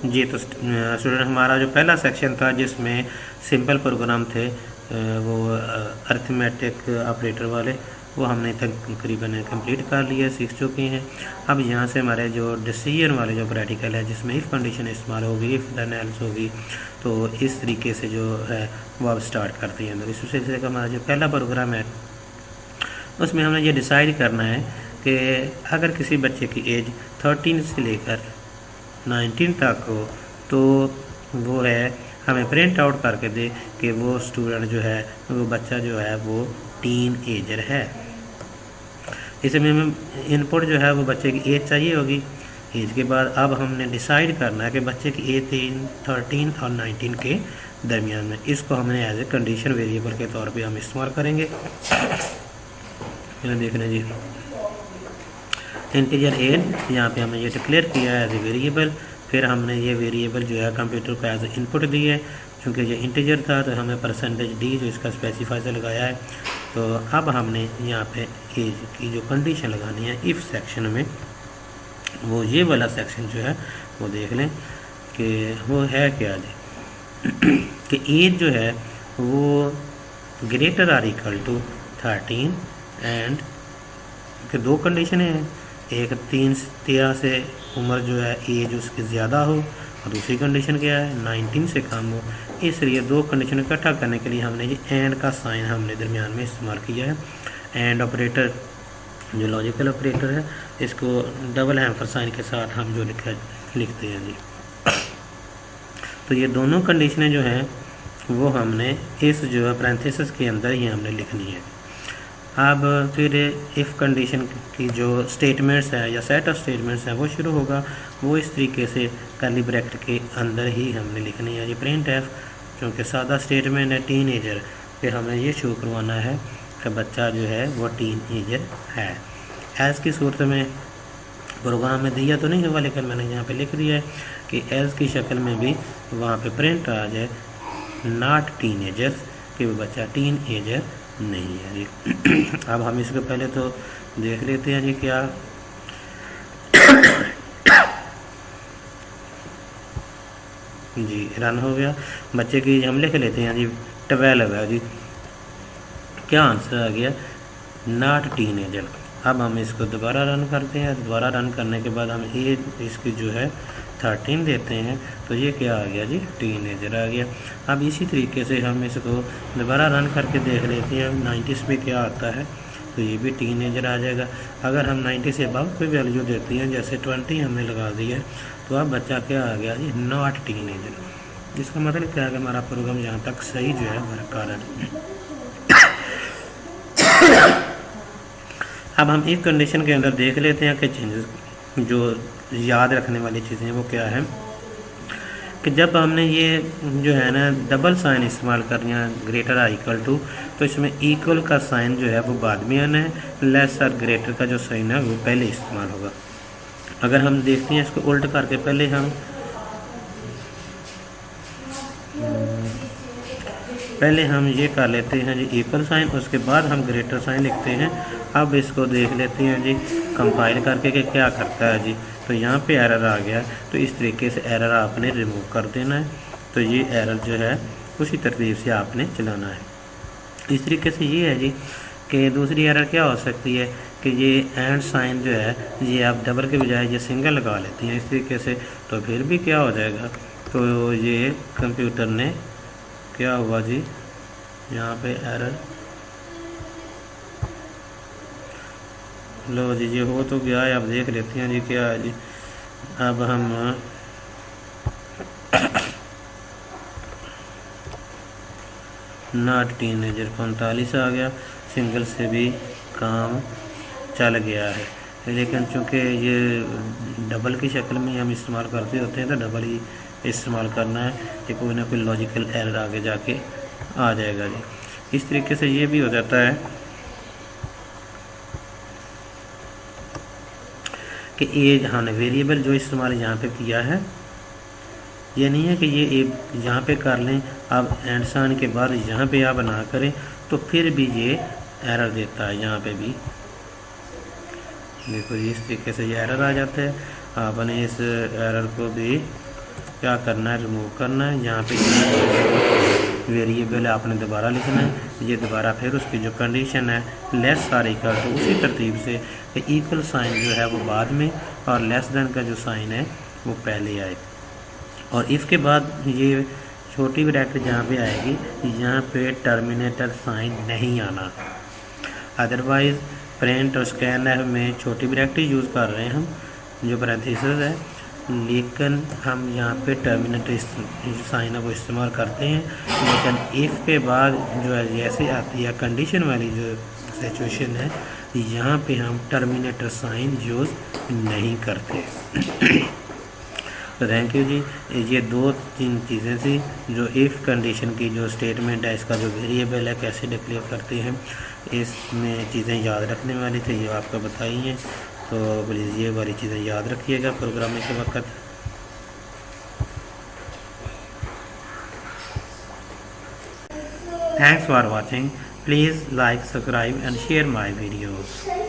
जी तो स्टूडेंट हमारा जो पहला सेक्शन था जिसमें सिंपल प्रोग्राम थे वो अर्थमेटिक ऑपरेटर वाले, वो हमने तकरीबन कंप्लीट कर लिया, सीख चुके हैं। अब यहाँ से हमारे जो डिसीजन वाले जो प्रैक्टिकल है जिसमें इफ़ कंडीशन इस्तेमाल होगी, इफ़ देन एल्स होगी, तो इस तरीके से जो है वो अब स्टार्ट करते हैं। तो इस सिलसिले का हमारा जो पहला प्रोग्राम है उसमें हमने ये डिसाइड करना है कि अगर किसी बच्चे की एज 13 से लेकर 19 तक हो तो वो है हमें प्रिंट आउट करके दे कि वो स्टूडेंट जो है, वो बच्चा जो है वो टीन एजर है। इसमें हमें इनपुट जो है वो बच्चे की एज चाहिए होगी। एज के बाद अब हमने डिसाइड करना है कि बच्चे की एज 13 और 19 के दरमियान में, इसको हमने एज ए कंडीशन वेरिएबल के तौर पे हम इस्तेमाल करेंगे। देख लें जी, इंटीजर एज यहाँ पे हमने ये डिक्लेयर किया है एज ए वेरिएबल। फिर हमने ये वेरिएबल जो है कंप्यूटर को एज ए इनपुट दी है, क्योंकि ये इंटीजर था तो हमें %d जो इसका स्पेसिफाई से लगाया है। तो अब हमने यहाँ पे एज की जो कंडीशन लगानी है इफ़ सेक्शन में, वो ये वाला सेक्शन जो है वो देख लें कि वो है क्या जी कि एज जो है वो greater or equal to 13 and के दो कंडीशन हैं, एक 13 से उम्र जो है एज उसकी ज़्यादा हो और दूसरी कंडीशन क्या है 19 से कम हो। इसलिए दो कंडीशन इकट्ठा करने के लिए हमने ये एंड का साइन हमने दरमियान में इस्तेमाल किया है। एंड ऑपरेटर जो लॉजिकल ऑपरेटर है, इसको डबल हैम्पर साइन के साथ हम जो लिखते हैं जी। तो ये दोनों कंडीशनें जो हैं वो हमने इस जो है पैरेंथेसिस के अंदर ही हमने लिखनी है। अब फिर इफ़ कंडीशन की जो स्टेटमेंट्स है या सेट ऑफ स्टेटमेंट्स हैं वो शुरू होगा, वो इस तरीके से कर्ली ब्रैकेट के अंदर ही हमने लिखनी है। ये प्रिंट एफ क्योंकि सादा स्टेटमेंट है टीन एजर, फिर हमें ये शो करवाना है कि बच्चा जो है वो टीन एजर है। एज़ की सूरत में प्रोग्राम में दिया तो नहीं हुआ, लेकिन मैंने यहाँ पे लिख दिया है कि एज़ की शक्ल में भी वहाँ पे प्रिंट आ जाए नॉट टीन एजर, कि वो बच्चा टीन एजर नहीं है जी। अब हम इसको पहले तो देख लेते हैं जी क्या जी रन हो गया। बच्चे की हम लिख लेते हैं जी 12 है जी, क्या आंसर आ गया नॉट टीन एजर। अब हम इसको दोबारा रन करते हैं, दोबारा रन करने के बाद हम एज इसकी जो है 13 देते हैं, तो ये क्या आ गया जी टीन एजर आ गया। अब इसी तरीके से हम इसको दोबारा रन करके देख लेते हैं 90 पे क्या आता है, तो ये भी टीन एजर आ जाएगा। अगर हम 90 से अबव कोई वैल्यू देते हैं, जैसे 20 हमने लगा दी है, तो अब बच्चा क्या आ गया जी नॉट टीन एजर। इसका मतलब क्या है कि हमारा प्रोग्राम यहाँ तक सही जो है वर्क कर रहा है। अब हम इस कंडीशन के अंदर देख लेते हैं कि चेंजेस जो याद रखने वाली चीज़ें हैं वो क्या है कि जब हमने ये जो है ना डबल साइन इस्तेमाल करना है ग्रेटर आर इक्वल टू, तो इसमें इक्वल का साइन जो है वो बाद में आना है, लेस और ग्रेटर का जो साइन है वो पहले इस्तेमाल होगा। अगर हम देखते हैं इसको उल्ट करके, पहले हम ये कर लेते हैं जी इक्वल साइन, उसके बाद हम ग्रेटर साइन लिखते हैं। अब इसको देख लेते हैं जी कंपाइल करके कि क्या करता है जी। तो यहाँ पे एरर आ गया, तो इस तरीके से एरर आपने रिमूव कर देना है। तो ये एरर जो है उसी तरतीब से आपने चलाना है। इस तरीके से ये है जी कि दूसरी एरर क्या हो सकती है कि ये एंड साइन जो है ये आप डबल के बजाय ये सिंगल लगा लेती हैं इस तरीके से, तो फिर भी क्या हो जाएगा, तो ये कंप्यूटर ने क्या हुआ जी यहाँ पे एरर, लो जी ये हो तो गया है। अब देख लेते हैं जी क्या है जी। अब हम नॉट टीन एजर 45 आ गया, सिंगल से भी काम चल गया है। लेकिन चूँकि ये डबल की शक्ल में हम इस्तेमाल करते होते हैं तो डबल ही इस्तेमाल करना है, कि कोई ना कोई लॉजिकल एरर आगे जाके आ जाएगा जी। इस तरीके से ये भी हो जाता है कि एज हमने वेरिएबल जो इस्तेमाल यहाँ पे किया है, ये नहीं है कि ये एक यहाँ पे कर लें, अब एंड साइन के बाद यहाँ पे आप ना करें तो फिर भी ये एरर देता है। यहाँ पे भी देखो इस तरीके से ये एरर आ जाता है। आपने इस एरर को भी क्या करना है, रिमूव करना है। यहाँ पे वेरिएबल आपने दोबारा लिखना है, ये दोबारा फिर उसकी जो कंडीशन है लेस आर इक्वल टू, उसी तरतीब से इक्वल साइन जो है वो बाद में और लेस देन का जो साइन है वो पहले आए। और इफ़ के बाद ये छोटी ब्रैकेट जहाँ पे आएगी, यहाँ पे टर्मिनेटर साइन नहीं आना। अदरवाइज़ प्रिंट और स्कैन में छोटी ब्रैकेट यूज़ कर रहे हैं हम, जो पैरेंथेसिस है, लेकिन हम यहाँ पे टर्मिनेटर साइन है वो इस्तेमाल करते हैं। लेकिन इफ़ के बाद जो है जैसे आती है कंडीशन वाली जो सिचुएशन है, यहाँ पे हम टर्मिनेटर साइन यूज़ नहीं करते। तो थैंक यू जी। ये 2-3 चीज़ें थी जो इफ़ कंडीशन की जो स्टेटमेंट है, इसका जो वेरिएबल है कैसे डिक्लेयर करते हैं, इसमें चीज़ें याद रखने वाली थी, ये आपको बताई हैं। तो प्लीज़ ये वाली चीज़ें याद रखिएगा प्रोग्रामिंग के वक्त। Thanks for watching. Please like, subscribe and share my videos.